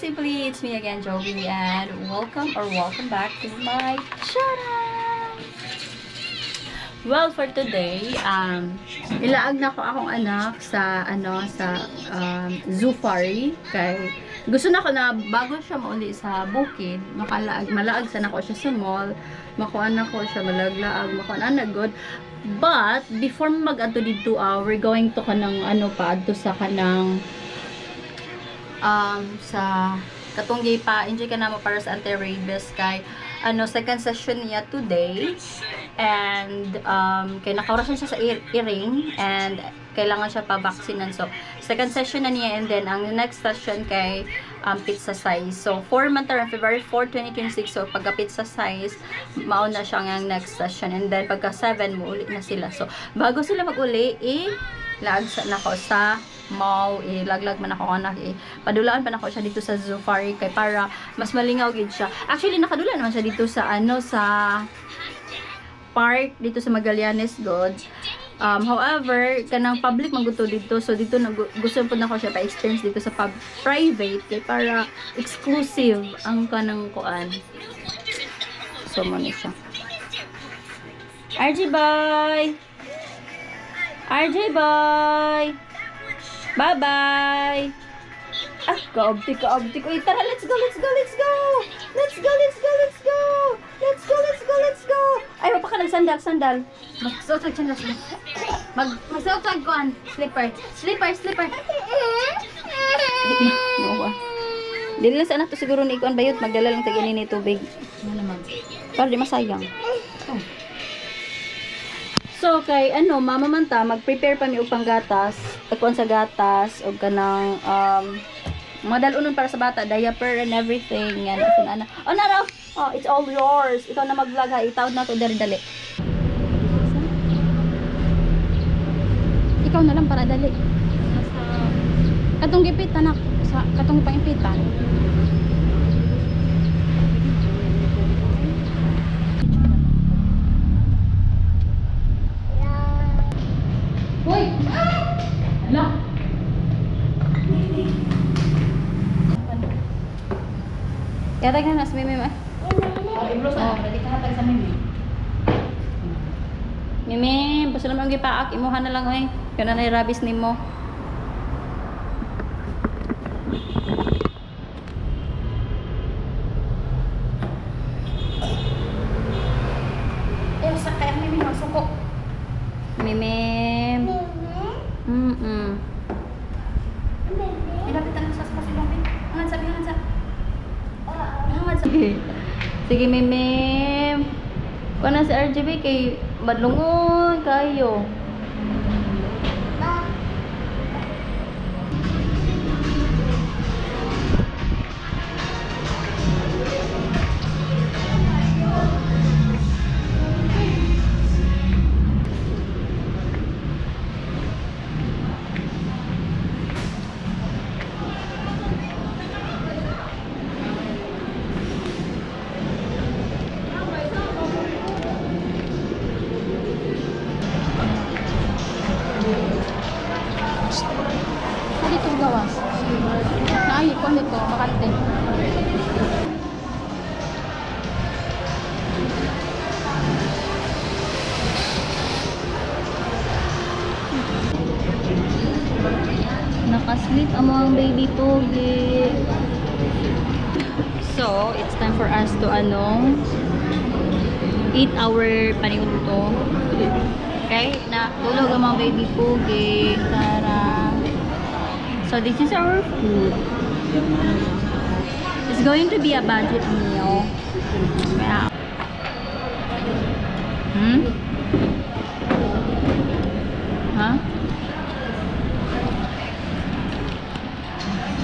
Simply, it's me again, Jovi, and welcome back to my channel. Well, for today, ilaag na ko akong anak sa Zufari kay gusto na ko na bago siya mauli sa bukid, malaag sana ko siya sa mall, makuan na ko siya malaglaag, makuan na good. But before mag-adto dito, we're going to kanang paadto sa kanang sa katunggi pa enjoy ka na mo para sa anti-rabies kay second session niya today, and kay nakaurasan siya sa earring and kailangan siya pa-vaksinan, so second session na niya, and then ang next session kay pizza size, so 4 man taron February 4, 2026, so pagka pizza size mauna siya ang next session, and then pagka 7 mo uli na sila, so bago sila mag-uli lagsa na ko sa mall, laglag man ako anak, padulaan pa na ako siya dito sa Zufari kay para mas malingaw gid siya. Actually nakadula naman siya dito sa sa park dito sa Magallanes God. However, kanang public maguto dito, so dito gusto po na ko siya pa-experience dito sa private kay para exclusive ang kanang kuan. So mo ni siya. RJ bye. RJ bye. Bye-bye! Kaobti. Uy, tara, let's go! Ay, wapa ka sandal. Magsuot sandal. Magsuot kuan. Slipper. Dili lang sa anak to siguro ni ikuan bayot. Magdala lang tagini ni tubig. Ano naman? Para di masayang. So, kay mama man ta, mag-prepare pa mi og panggatas, kuan sa gatas, og kanang mga dalunon para sa bata, diaper and everything. Yan, oh, it's all yours. Ikaw na mag-vlog ha, itawad na to dali. Ikaw na lang para dali. Katong gipit anak, sa katong pangimpitan. Hoy! Ala! Kaya tayo na sa Mimi ma. Ibros na, ready ka hatag sa Mimi. Mimi, basta naman ang gipaak, imuhan na lang oy. Kana na rabies nimo. Sakay ang Mimi masuko. Mimi. Ilapitan sa silong bin. Hangan sa. Sige, Mimi. Kuha na si RGB kay madlungon kayo. Dito gawas. Naayik ko nito, makante. Nakasleep ang mga baby pogi. So, it's time for us to eat our paniuto. Okay? Na tulog ang mga baby pogi. Tara. So this is our food. It's going to be a budget meal. Yeah. Huh?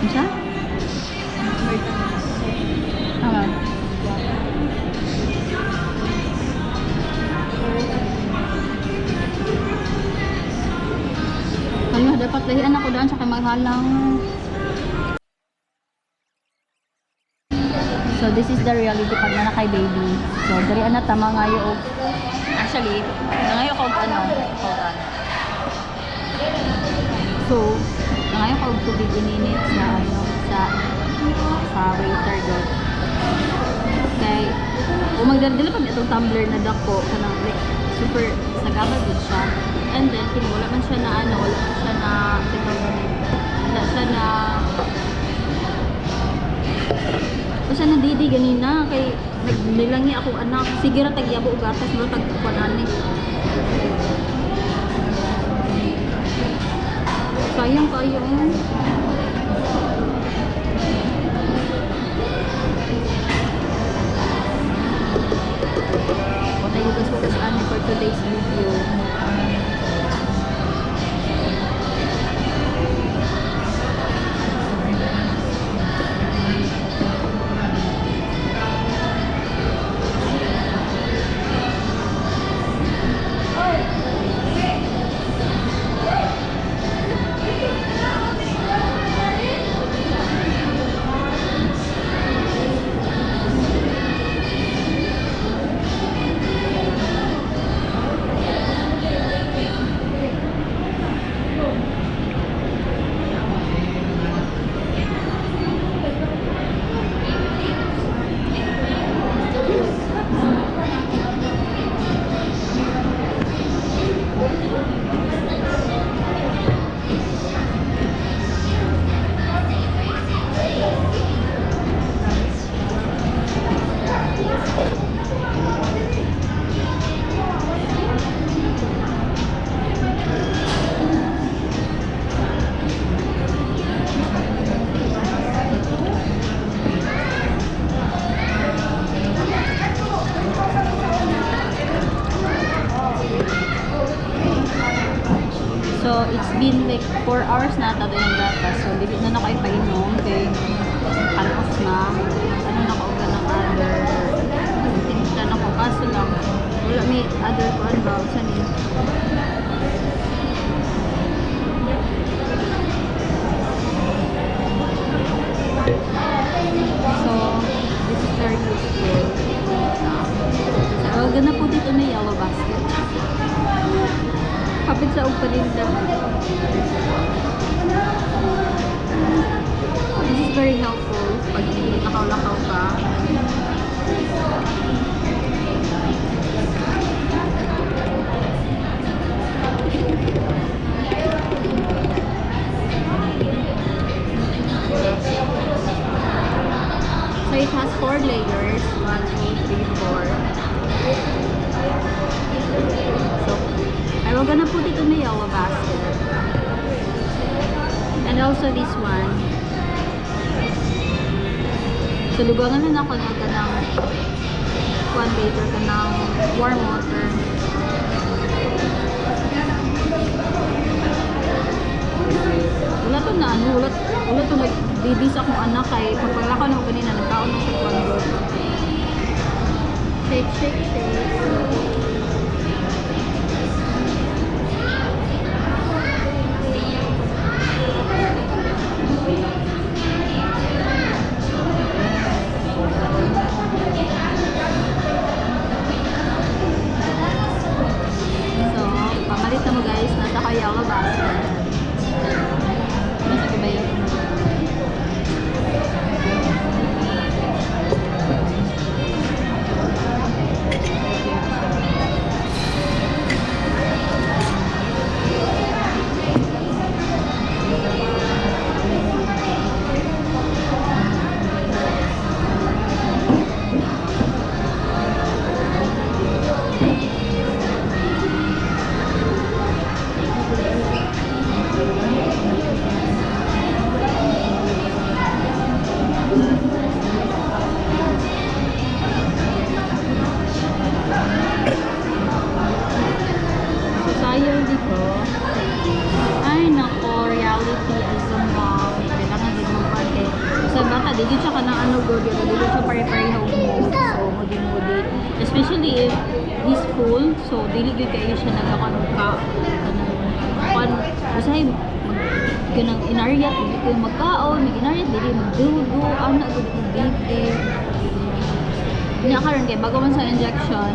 Isa? Dapat lahian ako doon sa kamaghalang. So this is the reality pag nanakay baby. So dari ana tama ngayo og actually nangayo ko og So, ngayon ko tubig ininit sa waiter god. Kay magdadala pa itong tumbler na dako kanang like super nagabal din siya. And then wala man siya na wala siya na wala siya na kasi na didi ganina kay nagnilangi ako anak sige ra tagyabo og gatas mo tagkuan ani. Sayang kayo. What are you guys focus on for today's video? So, it's been like 4 hours na ito yung data. So, dili na ako ipainom kay panos na. Ano na ako ka ng other tinta na ko. Kaso lang, wala may other one ba? Saan yun? So, this is very useful. So, gana po dito na yellow basket. Kapit sa upalinda. This is very helpful pag lakaw-lakaw ka. So it has 4 layers. 1, 2, 3, 4. So I will gonna put it in the yellow basket. And also this one. So lugangan na ako ng kanang 1 liter kanang warm water. Wala to na ano, wala to nagbibis akong anak kay pagpalakaw na ko ganina nagkaon na siya 1 liter. Shake, shake, shake. Yellow basket. Nasa ko ba yun? Dili siya ka ng ano good, dili siya pare-pareho mo. So, mudi-mudi. Especially if he's full, so dili gyud kayo siya nagakaroon ka. Usahay ganang inariyat, dili kayo magkaon, may inariyat, dili magdudu, anak gud kung dili. Nya karon kay bago man sa injection,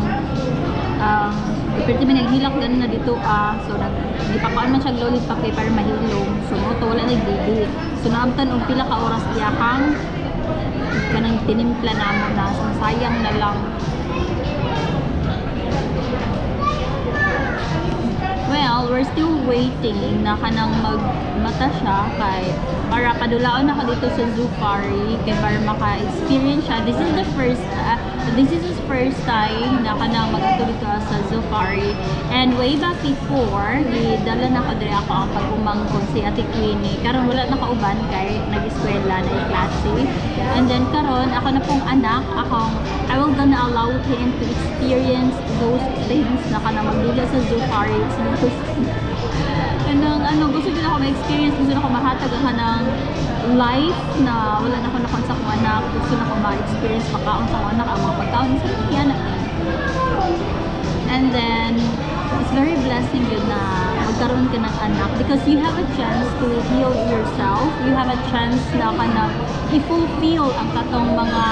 pwede man naghilak ganun na dito so gipakaan man siya lollipop kay para mahilom. So mo to wala nagdili. So naabtan og pila ka oras iyahang kanang tinimpla na mo na sayang na lang. Well, we're still waiting na kanang magmata siya kay para padulaon ako dito sa Zoofari kay para maka-experience siya. This is his first time na kanang mag-ato dito sa Zoofari. And way back before, dala na ko dire ako ang pag-umangkon si Ate Queenie. Karon wala na kauban kay nag-eskwela na klase. And then karon ako na pong anak, I will gonna allow him to experience those things na kanang magdula sa Zoofari. Kanang gusto din ako ma-experience, gusto na ako mahatag ang kanang life na wala na ako nakon sa akong anak, gusto na ako ma-experience makaon sa akong anak ang mga pagkaon sa yan. And then it's very blessing yun na magkaroon ka ng anak because you have a chance to heal yourself, you have a chance na kanang i-fulfill ang katong mga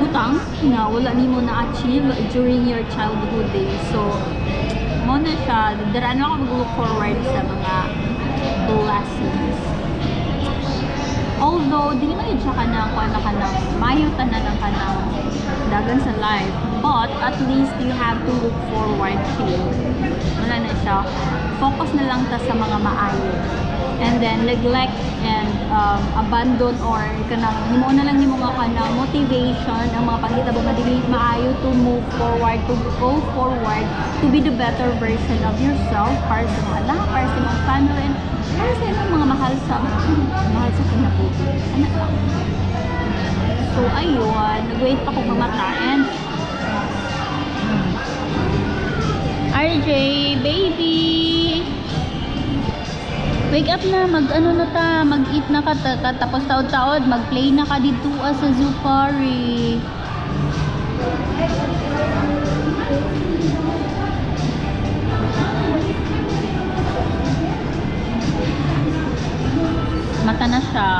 butang na wala nimo na-achieve during your childhood days. So mo na siya, daraan ako mag-look forward sa mga blessings. Although, di naman yun siya kanang mayo tanan ang kanang dagan sa life. But, at least you have to look forward to. Wala na siya. Focus na lang ta sa mga maayo. And then, neglect and abandon or kanang, himo na lang nimo nga kanang motivation ang mga panghitabo nga dili maayo to move forward, to go forward, to be the better version of yourself para sa mga anak, para sa mga family, and para sa inyong mga mahal sa kinabuhi. Anak lang. So, ayun. Nag-wait pa kong mamata. And RJ, baby! Wake up na, mag-eat na ka, tapos taod-taod, mag-play na ka dito sa Zoofari. Mata na siya.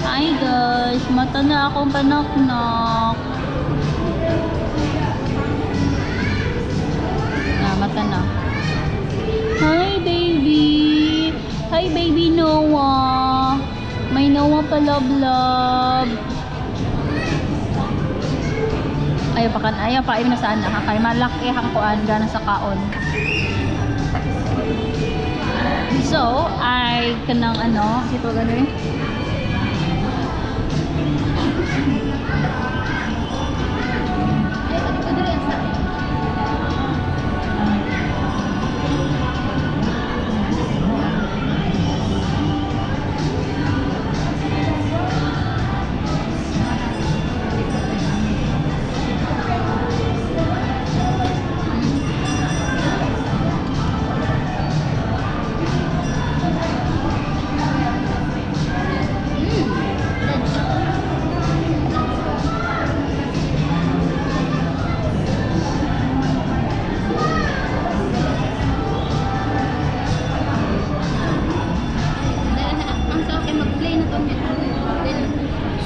Hi guys, mata na akong panak-nak. Mata na. Hi baby! Hi baby Noah! May Noah pa love. Ayaw pa na saan na kay malaki hang kuan gana sa kaon. So, ay kanang ito gano'n.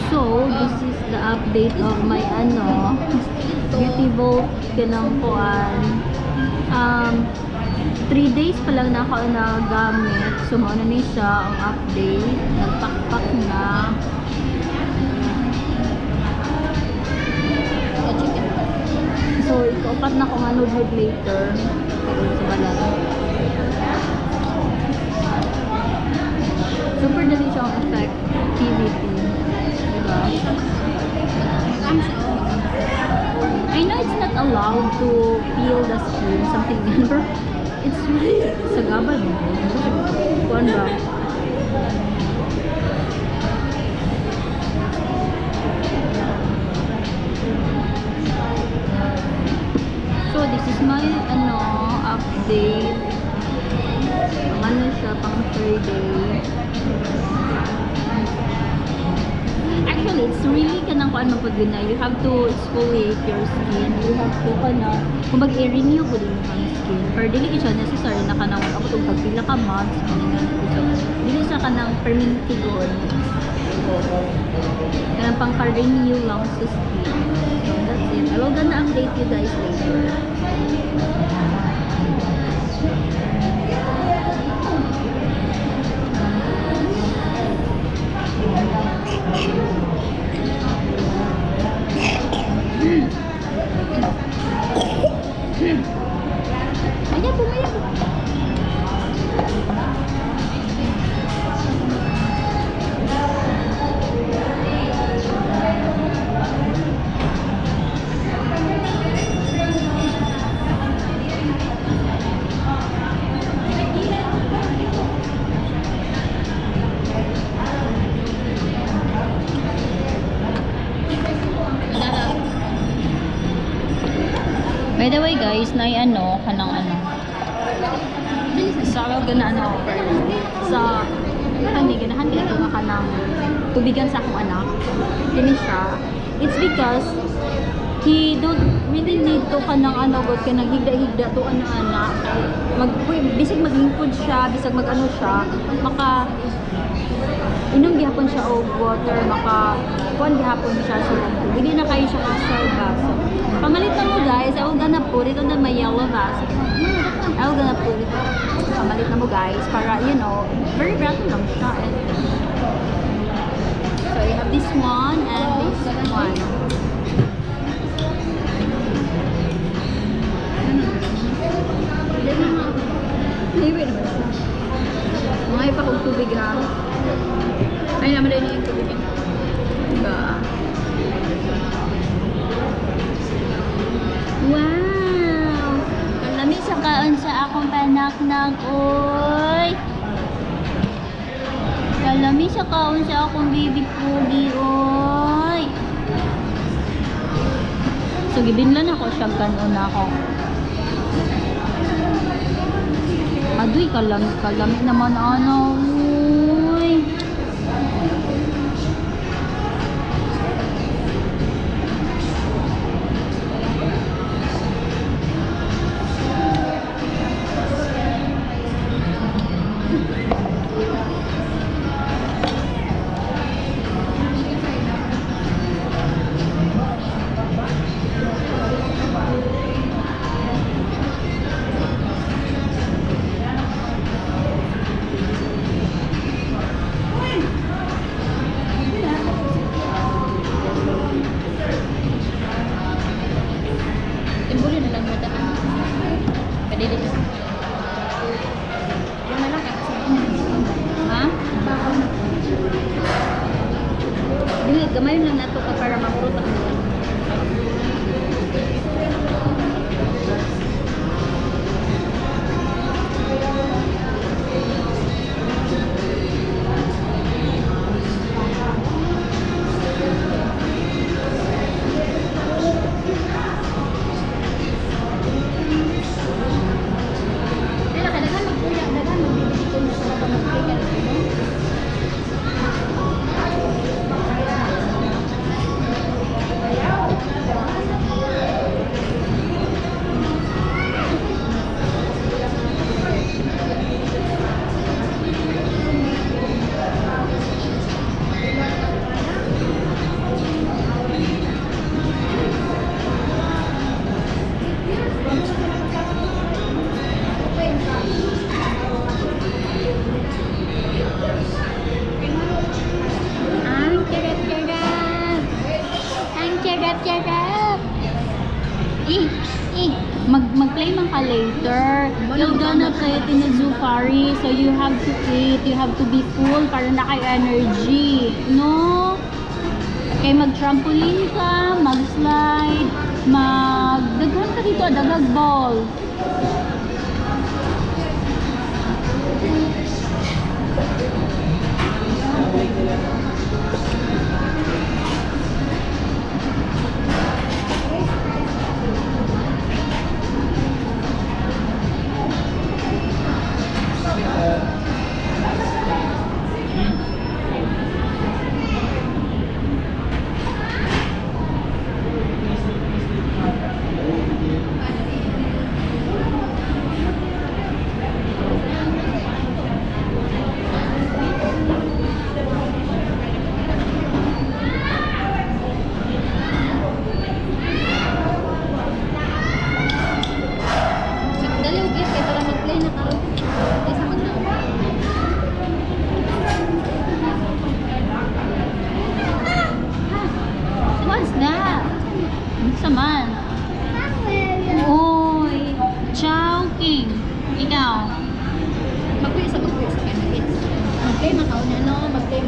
So, this is the update of my beauty vault kanang kuan. 3 days pa lang na ako nagamit. So, mauna na siya ang update. Nagpakpak na. So, ikaupat na kung ano later. Pero sa balat. Super dali siyang effectivity. Diba? I know it's not allowed to peel the skin, something ganun. It's really sagaban. Kuan ba? So this is my update. Ano siya pang 3 day. Actually, it's really kanang kuan mo pud na. You have to exfoliate your skin. You have to kung mag-i-renew po din yung skin. Pero dili siya necessary na kanang abot og pagpila ka months. So, dili siya kanang permanent good. Kanang pang-renew lang sa skin. So, that's it. I will gonna update you guys later. By the way guys, na ano, kanang ano. Sa gana ano offer. Sa kanang ganahan kay ko kanang tubigan sa akong anak. Kini siya. It's because he don't really need to kanang ano god kay naghigda-higda to ano anak. Bisag maglingkod siya, bisag mag-ano siya, maka inom gihapon siya og water, maka kuan gihapon siya, so hindi na kayo siya kaserve. So, pamalit na mo guys, I will gonna put it on my yellow vase. I will gonna put it, pamalit na mo guys, para you know, very brown lang siya. And, so you have this one and this one. Wait naman siya. Mga ipa kong tubig ha. Ay naman din yung tubig niya. Diba? Wow! Kalami sa kaon sa akong panak-nak, oy! Kalami sa kaon sa akong baby pugi, oy! So, gibinlan ako siya kanon ako. Aduy, kalami naman ano, uy. Timbulin na lang mo ito. Pwede dito. Yung na lang kasi. Ha? Dili, gamayon lang nato para mapurot ang mga. Mag-play man ka later. You're gonna play it in a Zufari, so you have to eat, you have to be full para na kay energy. No? Okay, mag-trampoline ka, mag-slide, daghan ka dito, dagag ball. Saman. Oy, Chowking. Ikaw. Mag-play sa kids. Mag-play makaw niya, no? Mag-play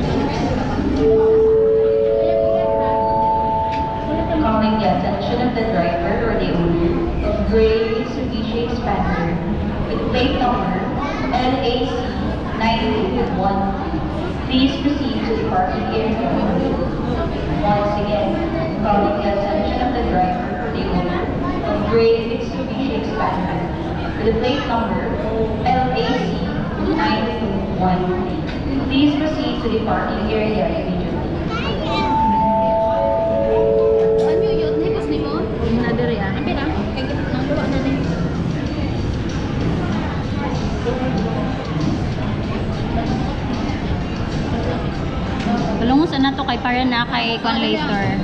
Calling the attention of the driver or the owner of gray Mitsubishi Expander with plate number LAC 9811. Please proceed to the parking area. Once again, calling the attention of the driver or the owner of gray Mitsubishi with the plate number LAC 9213. Please proceed to the parking area immediately. Ano yun? Hipos ni mo? Nadiri ah. Ang pira? Kaya nang luwa na din. Balungos na to kay para na kay kon later.